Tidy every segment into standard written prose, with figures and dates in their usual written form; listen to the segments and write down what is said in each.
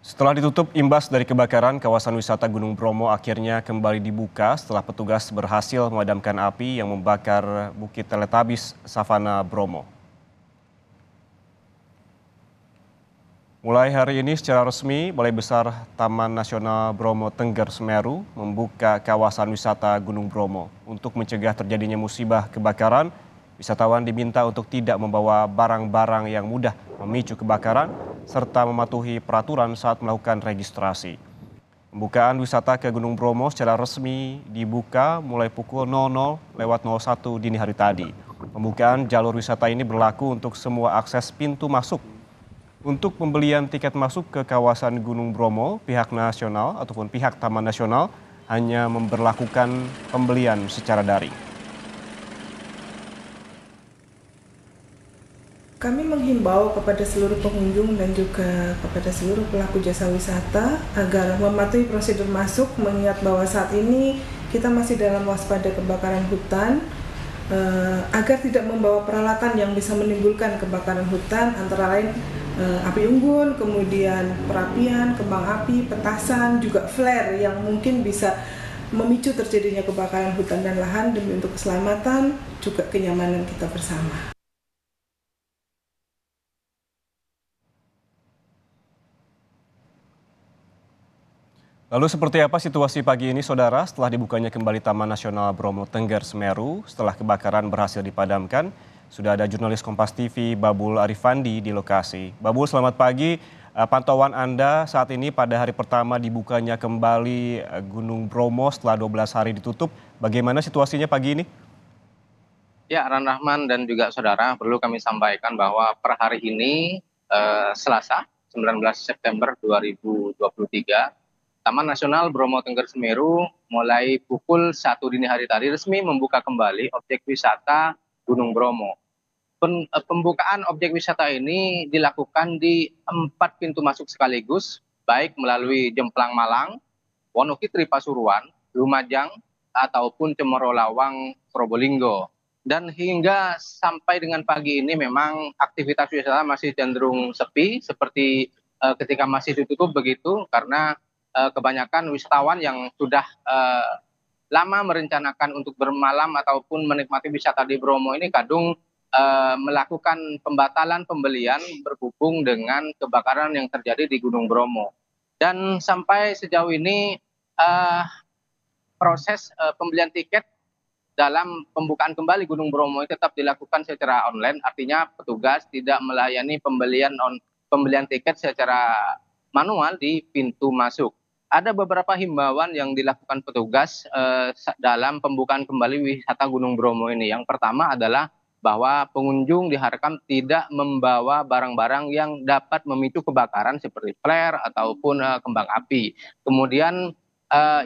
Setelah ditutup imbas dari kebakaran, kawasan wisata Gunung Bromo akhirnya kembali dibuka setelah petugas berhasil memadamkan api yang membakar Bukit Teletabis Savana Bromo. Mulai hari ini secara resmi, Balai Besar Taman Nasional Bromo Tengger Semeru membuka kawasan wisata Gunung Bromo. Untuk mencegah terjadinya musibah kebakaran, wisatawan diminta untuk tidak membawa barang-barang yang mudah memicu kebakaran serta mematuhi peraturan saat melakukan registrasi. Pembukaan wisata ke Gunung Bromo secara resmi dibuka mulai pukul 00.01 dini hari tadi. Pembukaan jalur wisata ini berlaku untuk semua akses pintu masuk. Untuk pembelian tiket masuk ke kawasan Gunung Bromo, pihak nasional ataupun pihak Taman Nasional hanya memberlakukan pembelian secara daring. Kami menghimbau kepada seluruh pengunjung dan juga kepada seluruh pelaku jasa wisata agar mematuhi prosedur masuk, mengingat bahwa saat ini kita masih dalam waspada kebakaran hutan, agar tidak membawa peralatan yang bisa menimbulkan kebakaran hutan, antara lain api unggun, kemudian perapian, kembang api, petasan, juga flare yang mungkin bisa memicu terjadinya kebakaran hutan dan lahan demi untuk keselamatan juga kenyamanan kita bersama. Lalu seperti apa situasi pagi ini, Saudara, setelah dibukanya kembali Taman Nasional Bromo Tengger Semeru setelah kebakaran berhasil dipadamkan? Sudah ada jurnalis Kompas TV Babul Arifandi di lokasi. Babul, selamat pagi. Pantauan Anda saat ini pada hari pertama dibukanya kembali Gunung Bromo setelah 12 hari ditutup. Bagaimana situasinya pagi ini? Ya, Rahman dan juga saudara, perlu kami sampaikan bahwa per hari ini, Selasa, 19 September 2023, Taman Nasional Bromo Tengger Semeru mulai pukul 1 dini hari tadi resmi membuka kembali objek wisata Gunung Bromo. Pembukaan objek wisata ini dilakukan di 4 pintu masuk sekaligus, baik melalui Jemplang Malang, Wonokitri Pasuruan, Lumajang, ataupun Cemoro Lawang, Probolinggo. Dan hingga sampai dengan pagi ini memang aktivitas wisata masih cenderung sepi, seperti ketika masih ditutup begitu, karena kebanyakan wisatawan yang sudah lama merencanakan untuk bermalam ataupun menikmati wisata di Bromo ini kadung melakukan pembatalan pembelian berhubung dengan kebakaran yang terjadi di Gunung Bromo. Dan sampai sejauh ini proses pembelian tiket dalam pembukaan kembali Gunung Bromo tetap dilakukan secara online, artinya petugas tidak melayani pembelian tiket secara manual di pintu masuk. Ada beberapa himbauan yang dilakukan petugas dalam pembukaan kembali wisata Gunung Bromo ini. Yang pertama adalah bahwa pengunjung diharapkan tidak membawa barang-barang yang dapat memicu kebakaran seperti flare ataupun kembang api. Kemudian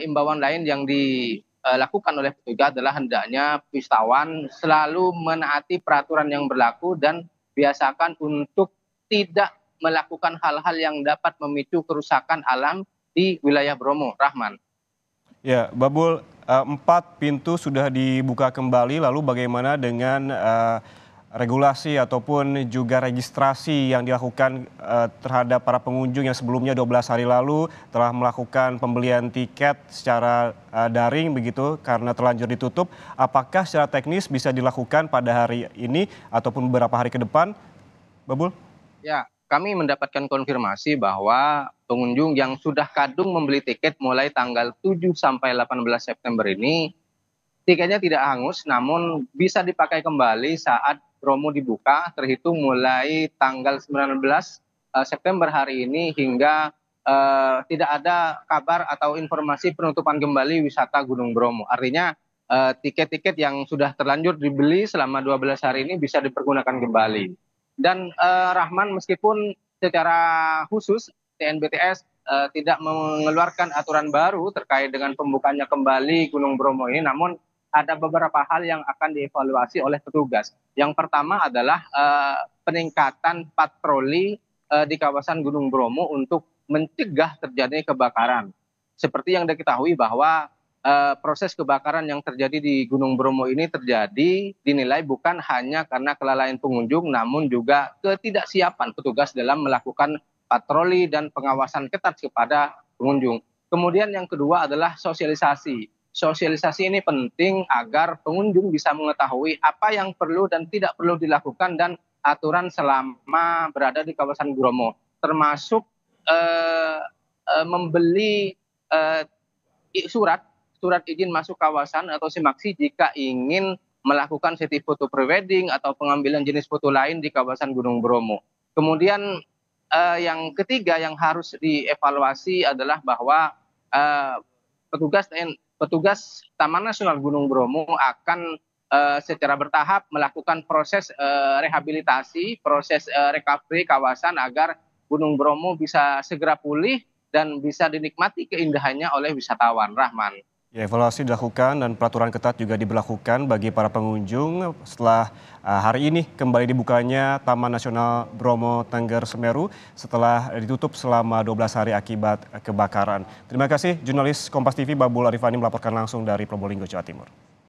imbauan lain yang dilakukan oleh petugas adalah hendaknya wisatawan selalu menaati peraturan yang berlaku dan biasakan untuk tidak melakukan hal-hal yang dapat memicu kerusakan alam di wilayah Bromo. Rahman. Ya, Babul, 4 pintu sudah dibuka kembali, lalu bagaimana dengan regulasi ataupun juga registrasi yang dilakukan terhadap para pengunjung yang sebelumnya 12 hari lalu telah melakukan pembelian tiket secara daring begitu karena terlanjur ditutup. Apakah secara teknis bisa dilakukan pada hari ini ataupun beberapa hari ke depan, Babul? Ya, kami mendapatkan konfirmasi bahwa pengunjung yang sudah kadung membeli tiket mulai tanggal 7 sampai 18 September ini, tiketnya tidak hangus namun bisa dipakai kembali saat Bromo dibuka terhitung mulai tanggal 19 September hari ini hingga tidak ada kabar atau informasi penutupan kembali wisata Gunung Bromo. Artinya tiket-tiket yang sudah terlanjur dibeli selama 12 hari ini bisa dipergunakan kembali. Dan Rahman, meskipun secara khusus TNBTS tidak mengeluarkan aturan baru terkait dengan pembukanya kembali Gunung Bromo ini, namun ada beberapa hal yang akan dievaluasi oleh petugas. Yang pertama adalah peningkatan patroli di kawasan Gunung Bromo untuk mencegah terjadinya kebakaran. Seperti yang diketahui bahwa proses kebakaran yang terjadi di Gunung Bromo ini terjadi dinilai bukan hanya karena kelalaian pengunjung, namun juga ketidaksiapan petugas dalam melakukan patroli dan pengawasan ketat kepada pengunjung. Kemudian yang kedua adalah sosialisasi. Sosialisasi ini penting agar pengunjung bisa mengetahui apa yang perlu dan tidak perlu dilakukan dan aturan selama berada di kawasan Bromo, termasuk membeli surat izin masuk kawasan atau SIMAKSI jika ingin melakukan sesi foto prewedding atau pengambilan jenis foto lain di kawasan Gunung Bromo. Kemudian yang ketiga yang harus dievaluasi adalah bahwa petugas Taman Nasional Gunung Bromo akan secara bertahap melakukan proses rehabilitasi, proses recovery kawasan agar Gunung Bromo bisa segera pulih dan bisa dinikmati keindahannya oleh wisatawan. Rahman. Ya, evaluasi dilakukan dan peraturan ketat juga diberlakukan bagi para pengunjung setelah hari ini kembali dibukanya Taman Nasional Bromo Tengger Semeru setelah ditutup selama 12 hari akibat kebakaran. Terima kasih jurnalis Kompas TV Babul Arifani melaporkan langsung dari Probolinggo, Jawa Timur.